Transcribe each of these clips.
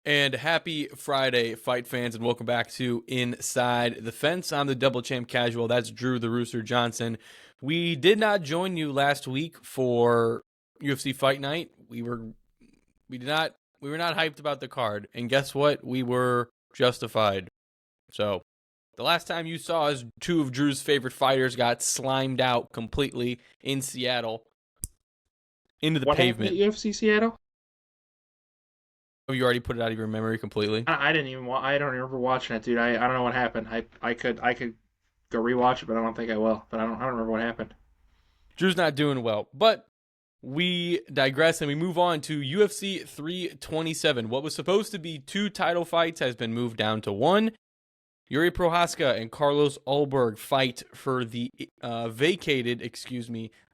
And happy Friday, fight fans, and welcome back to Inside the Fence. I'm the double champ casual. That's Drew the Rooster Johnson. We did not join you last week for UFC Fight Night. We were not hyped about the card, and guess what? We were justified. So the last time you saw us, two of Drew's favorite fighters got slimed out completely in Seattle into the What happened at pavement. UFC Seattle? Oh, you already put it out of your memory completely? I didn't even. I don't remember watching it, dude. I don't know what happened. I could go rewatch it, but I don't think I will. But I don't remember what happened. Drew's not doing well, but we digress and we move on to UFC 327. What was supposed to be two title fights has been moved down to one. Jiri Prochazka and Carlos Ulberg fight for the vacated,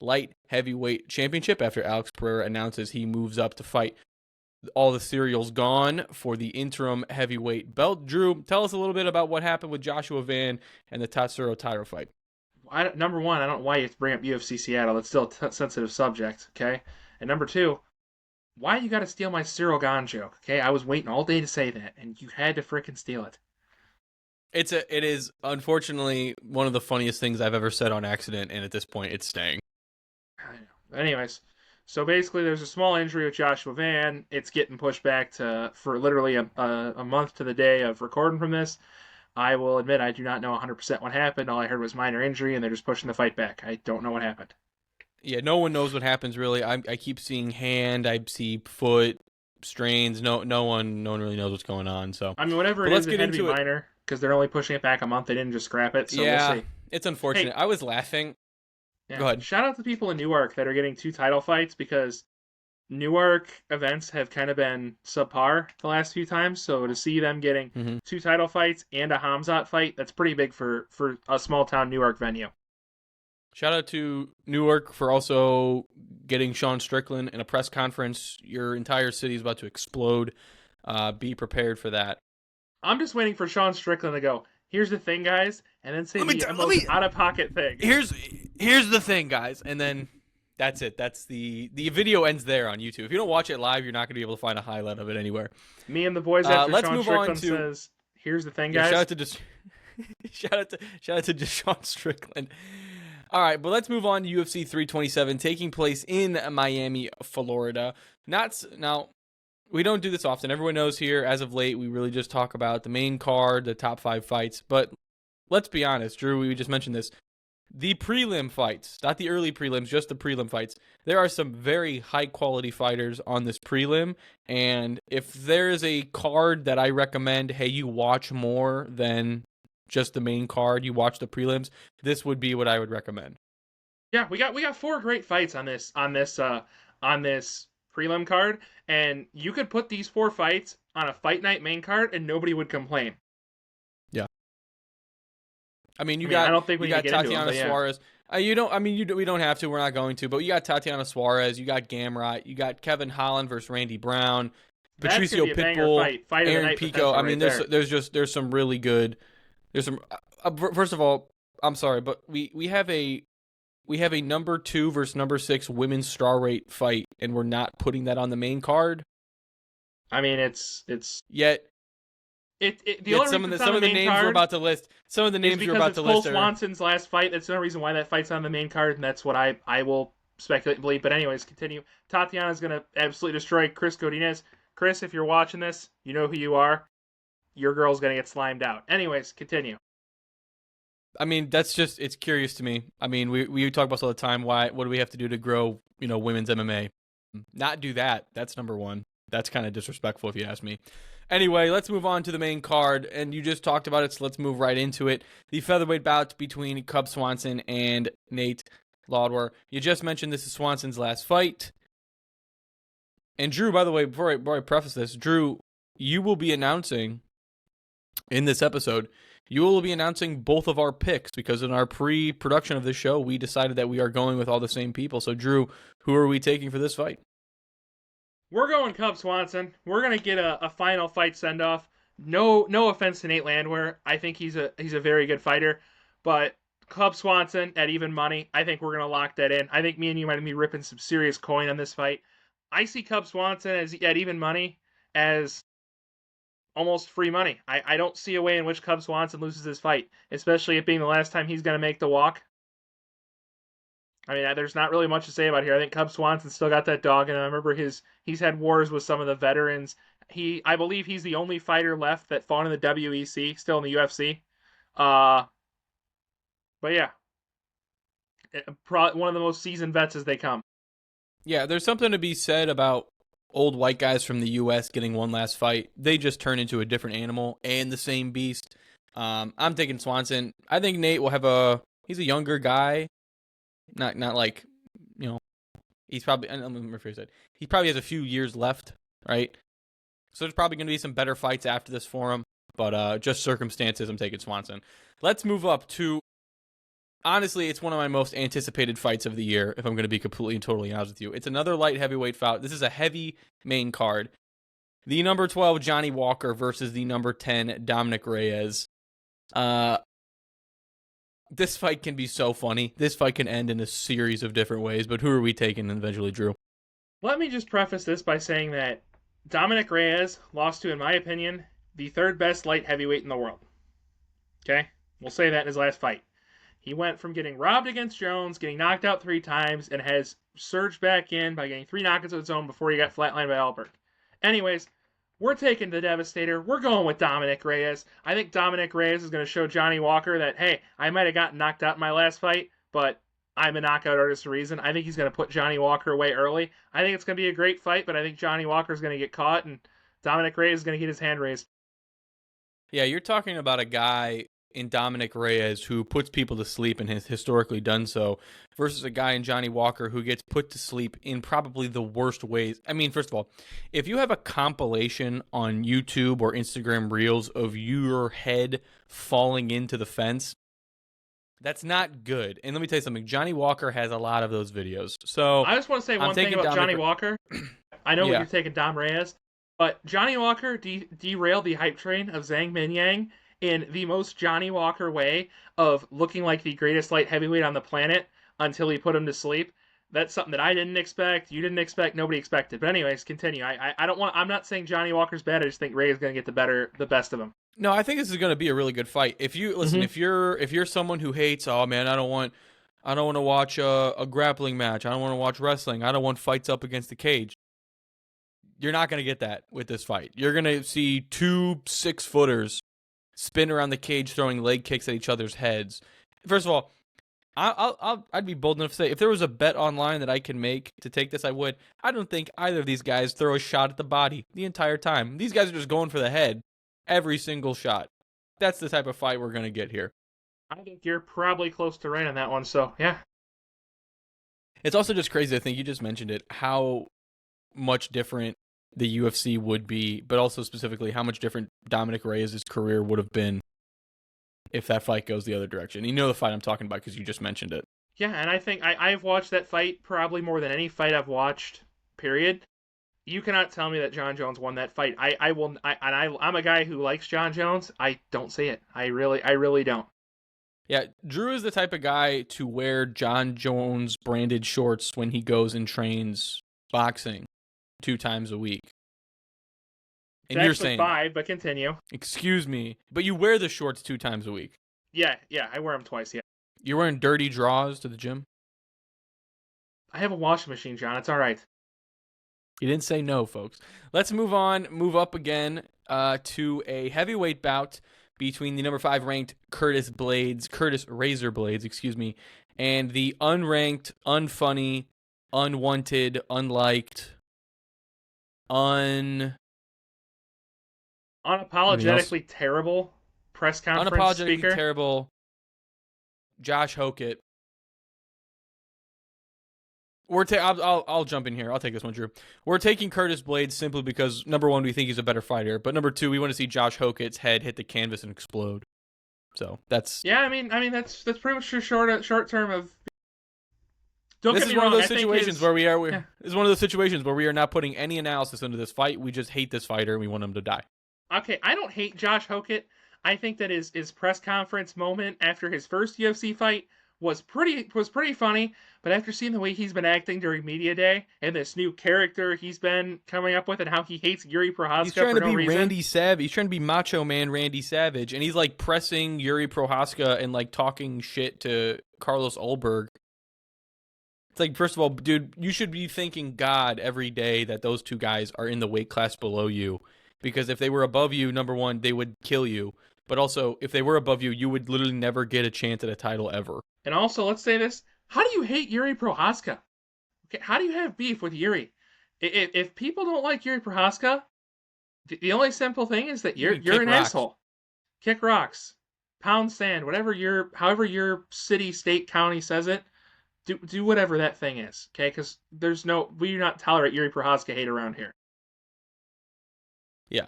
light heavyweight championship after Alex Pereira announces he moves up to fight all the cereals gone for the interim heavyweight belt. Drew, tell us a little bit about what happened with Joshua Van and the Tatsuro title fight. Number one, I don't know why you have to bring up UFC Seattle. It's still a sensitive subject, okay? And number two, why you got to steal my Cyril Gahn joke? Okay, I was waiting all day to say that, and you had to frickin' steal it. It is unfortunately one of the funniest things I've ever said on accident, and at this point, it's staying. I know. Anyways, so basically, there's a small injury with Joshua Van. It's getting pushed back for literally a month to the day of recording from this. I will admit I do not know 100% what happened. All I heard was minor injury, and they're just pushing the fight back. I don't know what happened. Yeah, no one knows what happens really. I keep seeing hand, I see foot strains. No one really knows what's going on. So I mean, whatever but it let's is, get it had to into be it. minor because they're only pushing it back a month. They didn't just scrap it, so Yeah, we'll see. it's unfortunate. Hey, I was laughing. yeah, Go ahead. shout out to people in Newark that are getting two title fights because Newark events have kind of been subpar the last few times. So to see them getting Mm-hmm. two title fights and a Hamzat fight, that's pretty big for a small town Newark venue. Shout out to Newark for also getting Sean Strickland in a press conference. Your entire city is about to explode. Be prepared for that. I'm just waiting for Sean Strickland to go, here's the thing, guys, and then say the most out-of-pocket thing. Here's the thing, guys, and then that's it. That's the video ends there on YouTube. If you don't watch it live, you're not going to be able to find a highlight of it anywhere. Me and the boys after Let's Sean move on Strickland to says, here's the thing, yeah, guys. shout out to just Sean Strickland. All right, but let's move on to UFC 327, taking place in Miami, Florida. Now, we don't do this often. Everyone knows here, as of late, we really just talk about the main card, the top 5 fights. But let's be honest, Drew, we just mentioned this. The prelim fights, not the early prelims, just the prelim fights. There are some very high-quality fighters on this prelim, and if there is a card that I recommend, hey, you watch more than just the main card, you watch the prelims, this would be what I would recommend. Yeah, we got 4 great fights on this prelim card, and you could put these 4 fights on a fight night main card, and nobody would complain. Yeah, I mean, I don't think we got can get Tatiana into them, Suarez. We don't have to. We're not going to. But you got Tatiana Suarez. You got Gamrot. You got Kevin Holland versus Randy Brown. Patricio Pitbull, Aaron Pico. I mean, there's some really good. There's some. First of all, I'm sorry, but we have a number 2 versus number 6 women's strawweight fight, and we're not putting that on the main card. I mean, it's yet. Some of the names we're about to list. Some of the names you're about to list are Cole Swanson's last fight. That's the only reason why that fight's on the main card, and that's what I will speculate and believe. But anyways, continue. Tatiana's gonna absolutely destroy Chris Godinez. Chris, if you're watching this, you know who you are. Your girl's gonna get slimed out. Anyways, continue. I mean, it's curious to me. I mean, we talk about this all the time. What do we have to do to grow, women's MMA? Not do that. That's number 1. That's kind of disrespectful if you ask me. Anyway, let's move on to the main card. And you just talked about it, so let's move right into it. The featherweight bout between Cub Swanson and Nate Laudwer. You just mentioned this is Swanson's last fight. And Drew, by the way, before I preface this, Drew, you will be announcing in this episode, you will be announcing both of our picks because in our pre-production of this show, we decided that we are going with all the same people. So, Drew, who are we taking for this fight? We're going Cub Swanson. We're gonna get a final fight send off. No offense to Nate Landwehr. I think he's a very good fighter, but Cub Swanson at even money. I think we're gonna lock that in. I think me and you might be ripping some serious coin on this fight. I see Cub Swanson at even money as almost free money. I don't see a way in which Cub Swanson loses this fight, especially it being the last time he's going to make the walk. I mean, there's not really much to say about here. I think Cub Swanson still got that dog, and I remember he's had wars with some of the veterans. I believe he's the only fighter left that fought in the WEC, still in the UFC. Uh, but yeah, probably one of the most seasoned vets as they come. Yeah, there's something to be said about old white guys from the U.S. getting one last fight. They just turn into a different animal and the same beast. I'm taking Swanson. I think Nate will have he's a younger guy. Not like, he's probably, let me rephrase that. He probably has a few years left, right? So there's probably going to be some better fights after this for him. But just circumstances, I'm taking Swanson. Let's move up to, honestly, it's one of my most anticipated fights of the year, if I'm going to be completely and totally honest with you. It's another light heavyweight fight. This is a heavy main card. The number 12, Johnny Walker, versus the number 10, Dominic Reyes. This fight can be so funny. This fight can end in a series of different ways, but who are we taking eventually, Drew? Let me just preface this by saying that Dominic Reyes lost to, in my opinion, the third best light heavyweight in the world. Okay? We'll say that in his last fight. He went from getting robbed against Jones, getting knocked out 3 times, and has surged back in by getting 3 knockouts of his own before he got flatlined by Ulberg. Anyways, we're taking the Devastator. We're going with Dominic Reyes. I think Dominic Reyes is going to show Johnny Walker that, hey, I might have gotten knocked out in my last fight, but I'm a knockout artist for a reason. I think he's going to put Johnny Walker away early. I think it's going to be a great fight, but I think Johnny Walker is going to get caught, and Dominic Reyes is going to get his hand raised. Yeah, you're talking about a guy in Dominic Reyes who puts people to sleep and has historically done so, versus a guy in Johnny Walker who gets put to sleep in probably the worst ways. I mean, first of all, if you have a compilation on YouTube or Instagram Reels of your head falling into the fence, that's not good. And let me tell you something, Johnny Walker has a lot of those videos. So I just want to say one thing about Johnny Walker. I know you're taking Dom Reyes, but Johnny Walker derailed the hype train of Zhang Minyang in the most Johnny Walker way of looking like the greatest light heavyweight on the planet until he put him to sleep. That's something that I didn't expect, you didn't expect, nobody expected. But anyways, continue. I'm not saying Johnny Walker's bad. I just think Ray is going to get the best of him. No, I think this is going to be a really good fight. If you listen, if you're someone who hates, oh man, I don't want to watch a grappling match. I don't want to watch wrestling. I don't want fights up against the cage. You're not going to get that with this fight. You're going to see 2 6-footers spin around the cage throwing leg kicks at each other's heads. First of all, I'd be bold enough to say if there was a bet online that I can make to take this, I would. I don't think either of these guys throw a shot at the body the entire time. These guys are just going for the head every single shot. That's the type of fight we're going to get here. I think you're probably close to right on that one, so yeah. It's also just crazy, I think you just mentioned it, how much different the UFC would be, but also specifically how much different Dominic Reyes' career would have been if that fight goes the other direction. You know the fight I'm talking about because you just mentioned it. Yeah, and I think I've watched that fight probably more than any fight I've watched, period. You cannot tell me that Jon Jones won that fight. I'm a guy who likes Jon Jones. I don't see it. I really don't. Yeah, Drew is the type of guy to wear Jon Jones branded shorts when he goes and trains boxing 2 times a week. And it's you're saying 5, but continue. Excuse me, but you wear the shorts 2 times a week. Yeah, I wear them twice. Yeah. You're wearing dirty draws to the gym? I have a washing machine, John. It's all right. You didn't say no, folks. Let's move up again to a heavyweight bout between the number 5 ranked Curtis Razor Blades, and the unranked, unfunny, unwanted, unliked, unapologetically terrible press conference speaker. Unapologetically terrible Josh Hokett. I'll jump in here. I'll take this one, Drew. We're taking Curtis Blades simply because, number 1, we think he's a better fighter, but number 2, we want to see Josh Hokett's head hit the canvas and explode. So that's I mean that's pretty much your short term of. Don't this get is me one wrong, of those situations where we are. Yeah. This is one of those situations where we are not putting any analysis into this fight. We just hate this fighter and we want him to die. Okay, I don't hate Josh Hokett. I think that his press conference moment after his first UFC fight was pretty funny. But after seeing the way he's been acting during media day and this new character he's been coming up with and how he hates Yuri He's Prohaska trying for to no be reason, Randy Savage. He's trying to be Macho Man Randy Savage, and he's like pressing Yuri Prohaska and like talking shit to Carlos Ulberg. It's like, first of all, dude, you should be thanking God every day that those two guys are in the weight class below you. Because if they were above you, number one, they would kill you. But also, if they were above you, you would literally never get a chance at a title ever. and also let's say this: how do you hate Yuri Prohaska? Okay, how do you have beef with Yuri? If people don't like Yuri Prohaska, the only simple thing is that You can you're kick an rocks. asshole. Kick rocks, pound sand, however your city, state, county says it. Do whatever that thing is, okay? Because we do not tolerate Yuri Prohaska hate around here. Yeah.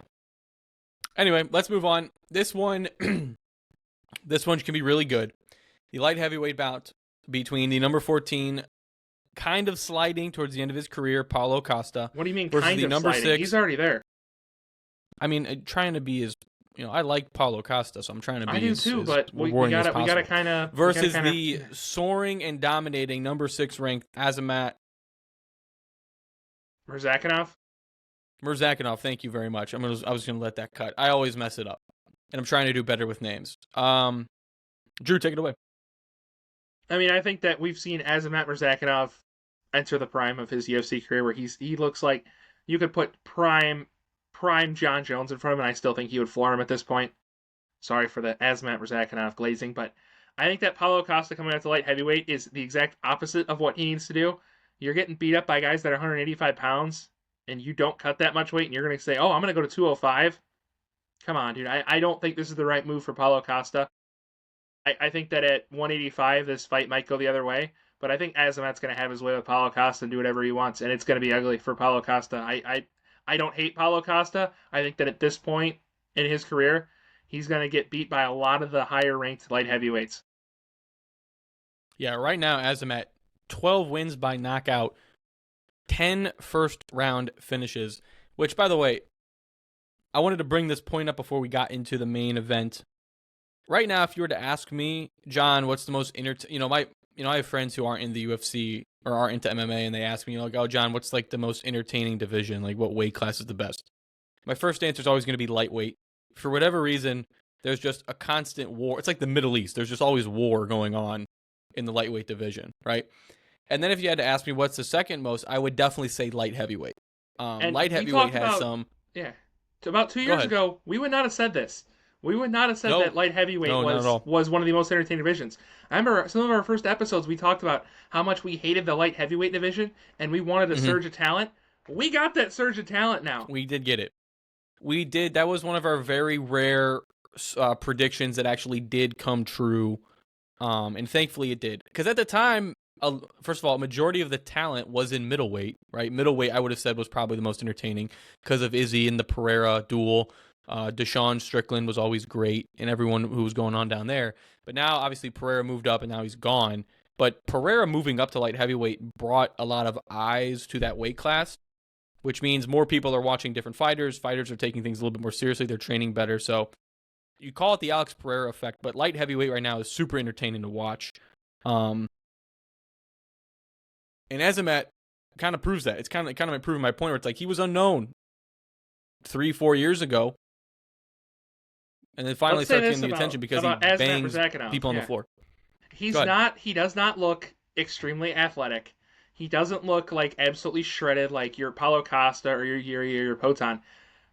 Anyway, let's move on. This one, this one can be really good. The light heavyweight bout between the number 14, kind of sliding towards the end of his career, Paulo Costa. What do you mean versus kind the of number sliding? 6. He's already there. I mean, trying to be as, I like Paulo Costa, so I'm trying to be I do as, too, as but we rewarding as gotta possible. kind of versus the soaring and dominating number 6 ranked Azamat Murzakanov. Thank you very much. I was gonna let that cut. I always mess it up, and I'm trying to do better with names. Drew, take it away. I mean, I think that we've seen Azamat Murzakanov enter the prime of his UFC career, where he looks like you could put prime John Jones in front of him, and I still think he would floor him at this point. Sorry for the Azamat Murzakanov glazing, but I think that Paulo Costa coming out to light heavyweight is the exact opposite of what he needs to do. You're getting beat up by guys that are 185 pounds, and you don't cut that much weight, and you're going to say, oh, I'm going to go to 205? Come on, dude. I don't think this is the right move for Paulo Costa. I think that at 185, this fight might go the other way, but I think Azamat's going to have his way with Paulo Costa and do whatever he wants, and it's going to be ugly for Paulo Costa. I don't hate Paulo Costa. I think that at this point in his career, he's going to get beat by a lot of the higher ranked light heavyweights. Yeah, right now, Azamat, 12 wins by knockout, 10 first round finishes, which, by the way, I wanted to bring this point up before we got into the main event. Right now, if you were to ask me, John, what's the most I have friends who aren't in the UFC or aren't into MMA, and they ask me, like, oh, John, what's like the most entertaining division? Like, what weight class is the best? My first answer is always going to be lightweight. For whatever reason, there's just a constant war. It's like the Middle East. There's just always war going on in the lightweight division, right? And then if you had to ask me what's the second most, I would definitely say light heavyweight. Light heavyweight has some. Yeah. About 2 years ago, we would not have said this. We would not have said that light heavyweight was one of the most entertaining divisions. I remember some of our first episodes, we talked about how much we hated the light heavyweight division, and we wanted a surge of talent. We got that surge of talent now. We did get it. We did. That was one of our very rare predictions that actually did come true, and thankfully it did. Because at the time, first of all, a majority of the talent was in middleweight, right? Middleweight, I would have said, was probably the most entertaining because of Izzy and the Pereira duel. Deshaun Strickland was always great, and everyone who was going on down there. But now, obviously, Pereira moved up, and now he's gone. But Pereira moving up to light heavyweight brought a lot of eyes to that weight class, which means more people are watching different fighters. Fighters are taking things a little bit more seriously. They're training better. So you call it the Alex Pereira effect, but light heavyweight right now is super entertaining to watch. And Azamat kind of proves that. It's kind of proving my point where it's like he was unknown 3-4 years ago, and then finally starts getting the attention because he bangs people on the floor. He does not look extremely athletic. He doesn't look like absolutely shredded like your Paulo Costa or your Jiri or your Potan.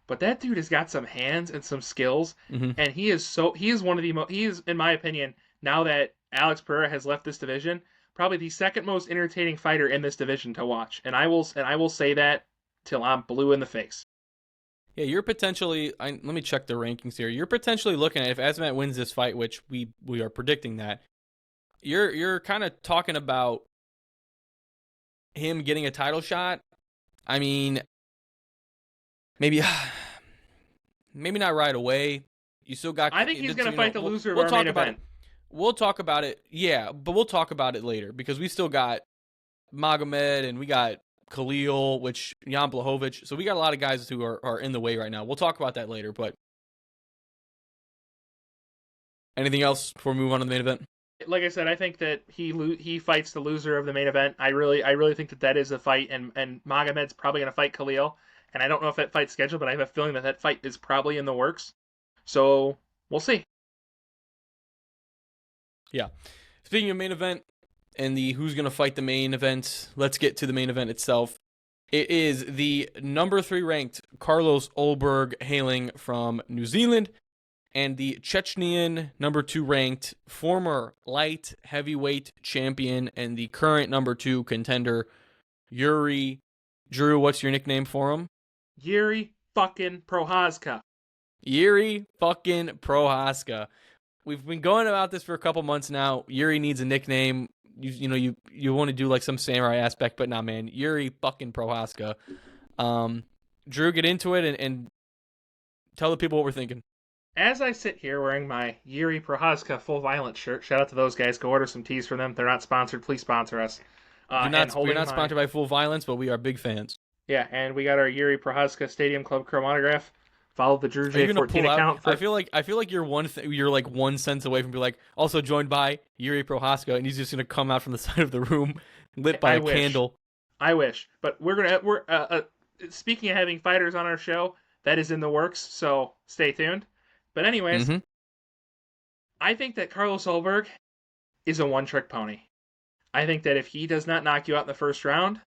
But that dude has got some hands and some skills, and he is one of the he is, in my opinion, now that Alex Pereira has left this division, probably the second most entertaining fighter in this division to watch. And I will say that till I'm blue in the face. Yeah, you're potentially. Let me check the rankings here. You're potentially looking at, if Azamat wins this fight, which we are predicting that. You're kind of talking about him getting a title shot. I mean, maybe not right away. You still got. I think he's going to fight the loser of our main event. We'll talk about it. Yeah, but we'll talk about it later because we still got Magomed and we got Khalil, which Jan Blachowicz. So we got a lot of guys who are in the way right now. We'll talk about that later. But anything else before we move on to the main event? Like I said, I think that he fights the loser of the main event. I really think that that is a fight, and Magomed's probably going to fight Khalil. And I don't know if that fight's scheduled, but I have a feeling that that fight is probably in the works. So we'll see. Yeah. Speaking of main event and the who's going to fight the main event, let's get to the main event itself. It is the number 3 ranked Carlos Ulberg, hailing from New Zealand, and the Chechenian number 2 ranked former light heavyweight champion and the current number 2 contender, Jiri. Drew, what's your nickname for him? Jiri fucking Prochazka. Jiri fucking Prochazka. We've been going about this for a couple months now. Jiri needs a nickname. You want to do like some samurai aspect, but nah, man. Jiri fucking Prochazka. Drew, get into it and tell the people what we're thinking. As I sit here wearing my Jiri Prochazka Full Violence shirt, shout out to those guys. Go order some tees from them. They're not sponsored. Please sponsor us. We're not sponsored by Full Violence, but we are big fans. Yeah, and we got our Jiri Prochazka Stadium Club Chrome autograph. Follow the Drew J14 account. I feel like you're like 1 cent away from being like also joined by Jiri Prochazka, and he's just gonna come out from the side of the room, lit by a candle. I wish, but we're speaking of having fighters on our show, that is in the works. So stay tuned. But anyways, I think that Carlos Ulberg is a one-trick pony. I think that if he does not knock you out in the first round,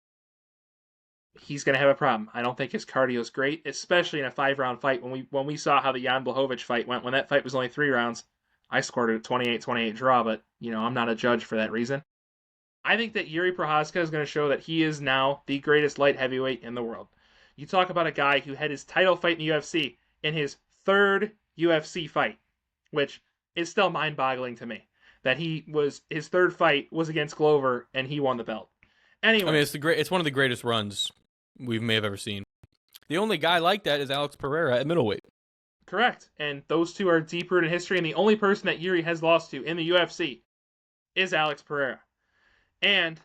he's going to have a problem. I don't think his cardio is great, especially in a 5-round fight. When we saw how the Jan Blachowicz fight went, when that fight was only 3 rounds, I scored it a 28-28 draw, but I'm not a judge for that reason. I think that Jiri Prochazka is going to show that he is now the greatest light heavyweight in the world. You talk about a guy who had his title fight in the UFC in his 3rd UFC fight, which is still mind-boggling to me. That his 3rd fight was against Glover and he won the belt. Anyway, I mean it's one of the greatest runs we may have ever seen. The only guy like that is Alex Pereira at middleweight. Correct, and those two are deep rooted in history. And the only person that Jiri has lost to in the UFC is Alex Pereira. And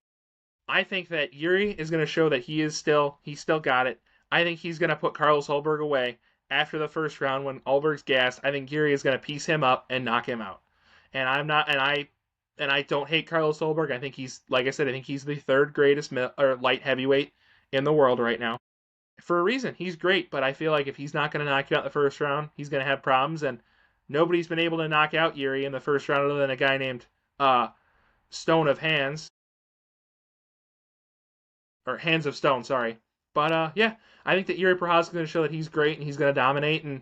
I think that Jiri is going to show that he's still got it. I think he's going to put Carlos Ulberg away after the first round when Ulberg's gassed. I think Jiri is going to piece him up and knock him out. And I don't hate Carlos Ulberg. I think he's, like I said, I think he's the 3rd greatest light heavyweight in the world right now. For a reason, he's great, but I feel like if he's not going to knock you out in the first round, he's going to have problems. And nobody's been able to knock out Jiri in the first round other than a guy named Stone of Hands. Or Hands of Stone, sorry. But yeah, I think that Jiri Prochazka is going to show that he's great and he's going to dominate and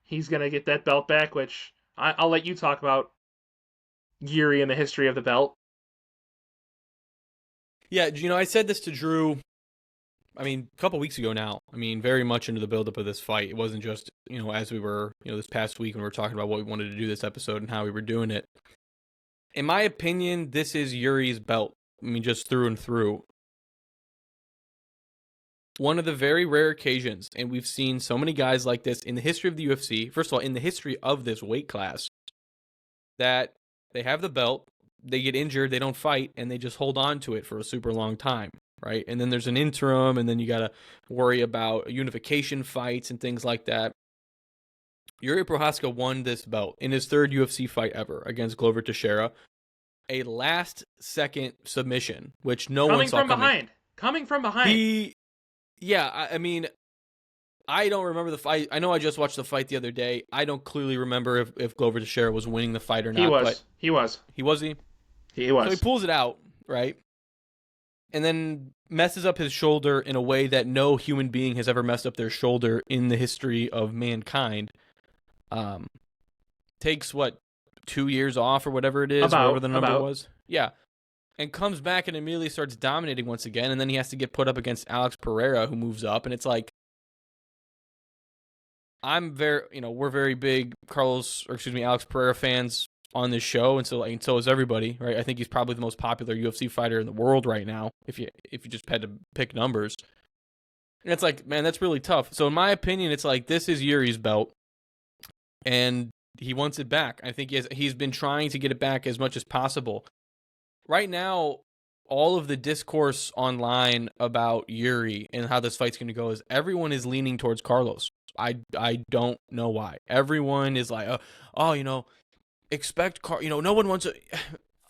he's going to get that belt back, which I'll let you talk about Jiri and the history of the belt. Yeah, I said this to Drew, a couple weeks ago now. Very much into the buildup of this fight. It wasn't just, as we were, this past week when we were talking about what we wanted to do this episode and how we were doing it. In my opinion, this is Jiri's belt. Just through and through. One of the very rare occasions, and we've seen so many guys like this in the history of the UFC, first of all, in the history of this weight class, that they have the belt, they get injured, they don't fight, and they just hold on to it for a super long time, right? And then there's an interim, and then you got to worry about unification fights and things like that. Jiri Prochazka won this belt in his 3rd UFC fight ever against Glover Teixeira. A last-second submission, which no one saw coming. Coming from behind. I don't remember the fight. I know I just watched the fight the other day. I don't clearly remember if Glover Teixeira was winning the fight or not. He was. He was? So he pulls it out, right? And then messes up his shoulder in a way that no human being has ever messed up their shoulder in the history of mankind. Takes, 2 years off or whatever it is, whatever the number was. Yeah. And comes back and immediately starts dominating once again, and then he has to get put up against Alex Pereira, who moves up, and it's like, we're very big Alex Pereira fans on this show, and so is everybody, right? I think he's probably the most popular UFC fighter in the world right now, if you just had to pick numbers. And it's like, man, that's really tough. So in my opinion, it's like, this is Jiri's belt, and he wants it back. I think he's been trying to get it back as much as possible. Right now, all of the discourse online about Jiri and how this fight's going to go is everyone is leaning towards Carlos. I don't know why. Everyone is like, expect no one wants to.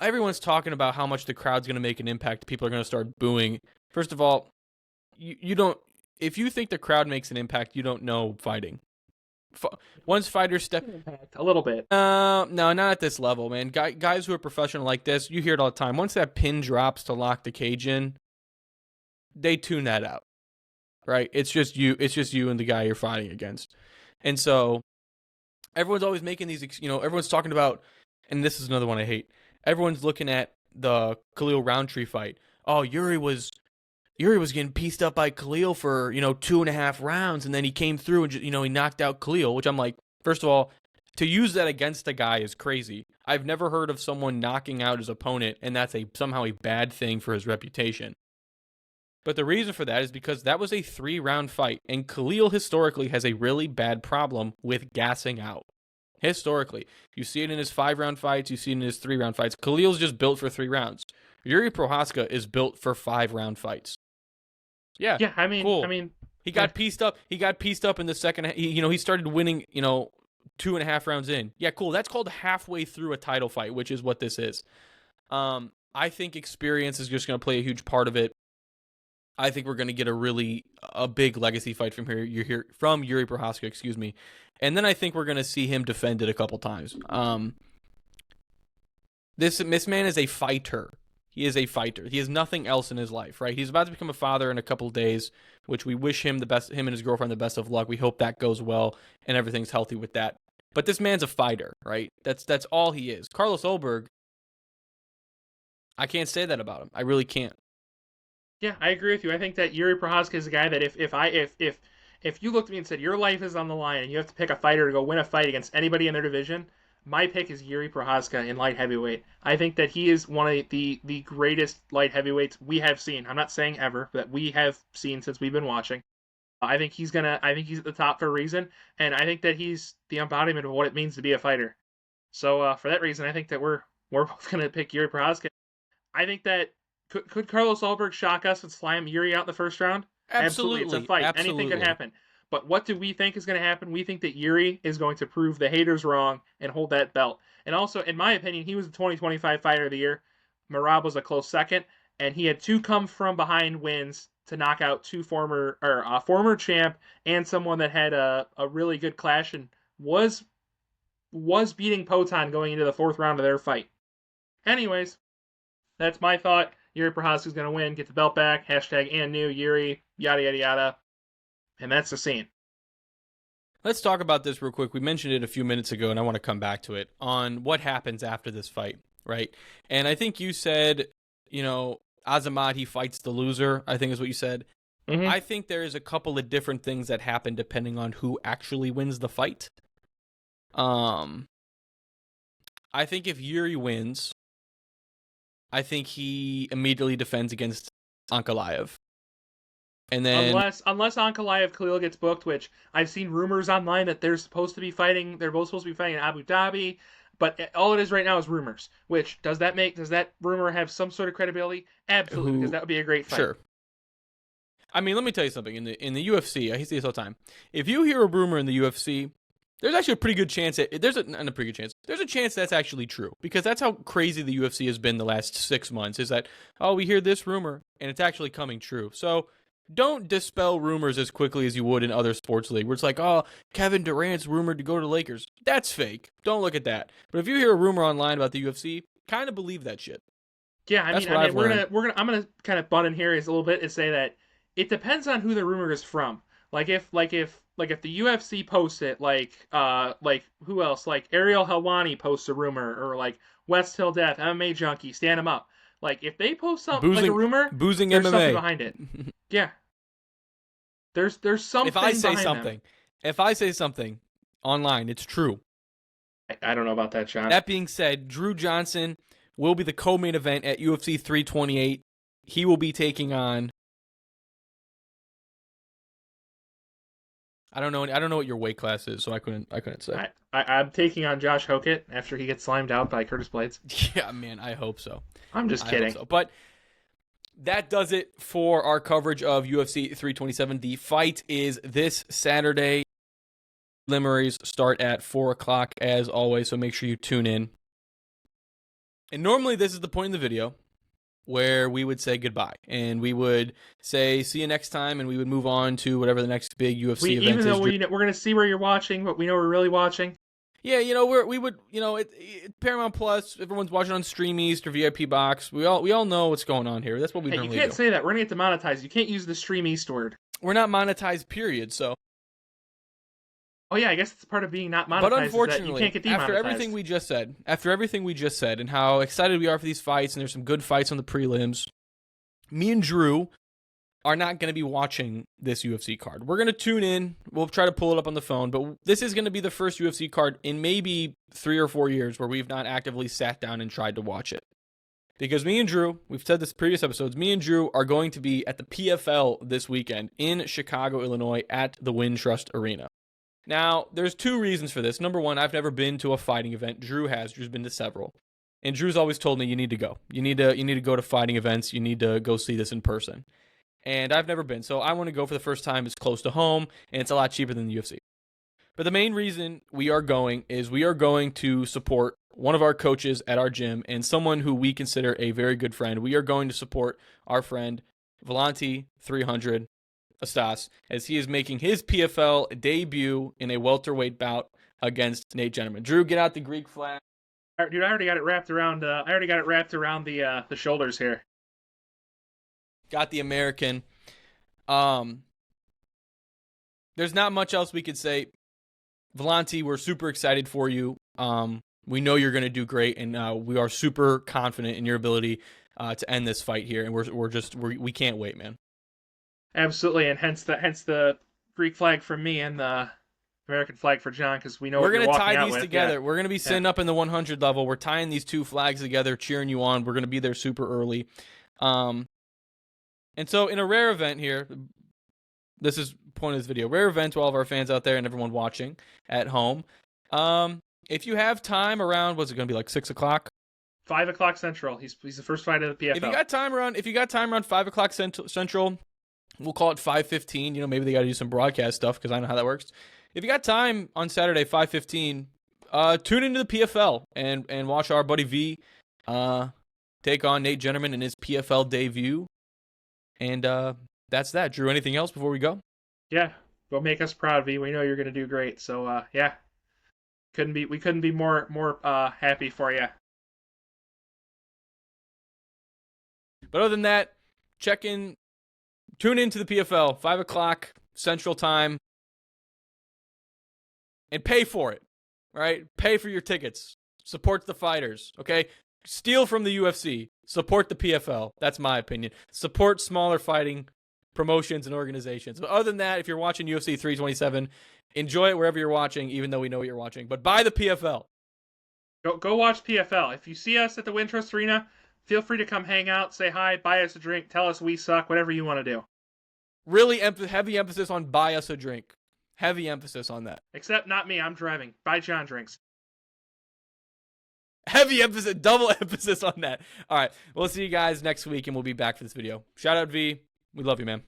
everyone's talking about how much the crowd's going to make an impact. People are going to start booing. First of all, you don't. If you think the crowd makes an impact, you don't know fighting. Once fighters step, Impact a little bit. no, not at this level, man. Guys who are professional like this, you hear it all the time. Once that pin drops to lock the cage in, they tune that out, right? It's just you. It's just you and the guy you're fighting against, and so everyone's always making these. Everyone's talking about, and this is another one I hate. Everyone's looking at the Khalil Roundtree fight. Oh, Jiri was getting pieced up by Khalil for 2.5 rounds, and then he came through and he knocked out Khalil. Which I'm like, first of all, to use that against a guy is crazy. I've never heard of someone knocking out his opponent, and that's somehow a bad thing for his reputation. But the reason for that is because that was a 3-round fight, and Khalil historically has a really bad problem with gassing out. Historically, you see it in his 5-round fights, you see it in his 3-round fights. Khalil's just built for 3 rounds. Jiri Prochazka is built for 5-round fights. Yeah. Yeah, I mean, cool. He got pieced up. He got pieced up in the second. He started winning. 2.5 rounds in. Yeah, cool. That's called halfway through a title fight, which is what this is. I think experience is just going to play a huge part of it. I think we're going to get a big legacy fight from Jiri Prochazka, excuse me. And then I think we're going to see him defend it a couple times. This man is a fighter. He is a fighter. He has nothing else in his life, right? He's about to become a father in a couple of days, which we wish him and his girlfriend the best of luck. We hope that goes well and everything's healthy with that. But this man's a fighter, right? That's all he is. Carlos Ulberg, I can't say that about him. I really can't. Yeah, I agree with you. I think that Jiri Prochazka is a guy that if you looked at me and said your life is on the line and you have to pick a fighter to go win a fight against anybody in their division, my pick is Jiri Prochazka in light heavyweight. I think that he is one of the greatest light heavyweights we have seen. I'm not saying ever, but we have seen since we've been watching. I think he's at the top for a reason, and I think that he's the embodiment of what it means to be a fighter. So for that reason, I think that we're both gonna pick Jiri Prochazka. I think that could Carlos Ulberg shock us and slam Jiri out in the first round? Absolutely. It's a fight. Absolutely. Anything could happen. But what do we think is going to happen? We think that Jiri is going to prove the haters wrong and hold that belt. And also, in my opinion, he was the 2025 Fighter of the Year. Merab was a close second, and he had 2 come from behind wins to knock out a former champ and someone that had a really good clash and was beating Potan going into the 4th round of their fight. Anyways, that's my thought. Jiri Prochazka is going to win, get the belt back, #and-new, Jiri, yada, yada, yada. And that's the scene. Let's talk about this real quick. We mentioned it a few minutes ago, and I want to come back to it, on what happens after this fight, right? And I think you said, Azamat, he fights the loser, I think is what you said. Mm-hmm. I think there is a couple of different things that happen depending on who actually wins the fight. I think if Jiri wins, I think he immediately defends against Ankalaev. And then unless Ankalaev Khalil gets booked, which I've seen rumors online that they're both supposed to be fighting in Abu Dhabi, but all it is right now is rumors. Which does that rumor have some sort of credibility? Absolutely, because that would be a great fight. Sure. I mean, let me tell you something. In the UFC, I see this all the time. If you hear a rumor in the UFC, there's actually a pretty good chance there's a chance that's actually true, because that's how crazy the UFC has been the last 6 months. Is that, we hear this rumor and it's actually coming true. So don't dispel rumors as quickly as you would in other sports league, where it's like, Kevin Durant's rumored to go to the Lakers. That's fake. Don't look at that. But if you hear a rumor online about the UFC, kind of believe that shit. Yeah, I'm gonna kind of butt in here a little bit and say that it depends on who the rumor is from. Like if the UFC posts it, like who else? Like Ariel Helwani posts a rumor, or like West Hill Death, MMA Junkie, Stand 'em Up. Like if they post something like a rumor, there's MMA. Something behind it. Yeah, there's something. If I say something online, it's true. I don't know about that, John. That being said, Drew Johnson will be the co-main event at UFC 328. He will be taking on. I don't know what your weight class is, so I couldn't say. I'm taking on Josh Hokett after he gets slimed out by Curtis Blades. Yeah, man, I hope so. I'm just kidding. So. But that does it for our coverage of UFC 327. The fight is this Saturday. Preliminaries start at 4 o'clock as always, so make sure you tune in. And normally this is the point in the video where we would say goodbye and we would say see you next time, and we would move on to whatever the next big UFC event even is. though we're going to see where you're watching, but we know we're really watching. Yeah, we would, Paramount Plus, everyone's watching on Stream East or VIP Box. We all know what's going on here. That's what we normally do. You can't say that. We're going to get demonetized. You can't use the Stream East word. We're not monetized, period, so. Oh yeah, I guess it's part of being not monetized. But unfortunately, you can't get demonetized. after everything we just said, and how excited we are for these fights, and there's some good fights on the prelims, me and Drew are not going to be watching this UFC card. We're going to tune in. We'll try to pull it up on the phone, but this is going to be the first UFC card in maybe 3 or 4 years where we've not actively sat down and tried to watch it. Because me and Drew, we've said this in previous episodes, me and Drew are going to be at the PFL this weekend in Chicago, Illinois at the Wintrust Arena. Now, there's 2 reasons for this. Number 1, I've never been to a fighting event. Drew has. Drew's been to several. And Drew's always told me you need to go. You need to go to fighting events. You need to go see this in person. And I've never been, so I want to go for the first time. It's close to home, and it's a lot cheaper than the UFC. But the main reason we are going is we are going to support one of our coaches at our gym and someone who we consider a very good friend. We are going to support our friend Volante 300 Astas as he is making his PFL debut in a welterweight bout against Nate Jennerman. Drew, get out the Greek flag. Dude, I already got it wrapped around. The shoulders here. Got the American. There's not much else we could say. Volante, we're super excited for you. We know you're going to do great, and we are super confident in your ability to end this fight here. And we can't wait, man. Absolutely, and hence the Greek flag for me and the American flag for John, because we know we're going to tie these with. together. Yeah. We're going to be sitting up in the 100 level. We're tying these 2 flags together, cheering you on. We're going to be there super early. And so in a rare event here, this is the point of this video, rare event to all of our fans out there and everyone watching at home. If you have time around, what's it going to be, like 6 o'clock? 5 o'clock Central. He's the first fight of the PFL. If you got time around 5 o'clock Central, we'll call it 5:15. Maybe they got to do some broadcast stuff because I know how that works. If you got time on Saturday, 5:15, tune into the PFL and watch our buddy V take on Nate Jennerman in his PFL debut. And that's that. Drew, anything else before we go? Yeah, go make us proud, V. We know you're going to do great. So yeah, we couldn't be more happy for you. But other than that, tune into the PFL 5 o'clock Central Time, and pay for it. Right? Pay for your tickets. Support the fighters. Okay. Steal from the UFC. Support the PFL. That's my opinion. Support smaller fighting promotions and organizations. But other than that, if you're watching UFC 327, enjoy it wherever you're watching, even though we know what you're watching. But buy the PFL. Go watch PFL. If you see us at the Wintrust Arena, feel free to come hang out, say hi, buy us a drink, tell us we suck, whatever you want to do. Really heavy emphasis on buy us a drink. Heavy emphasis on that. Except not me. I'm driving. Buy John drinks. Heavy emphasis, double emphasis on that. All right, we'll see you guys next week, and we'll be back for this video. Shout out V. We love you, man.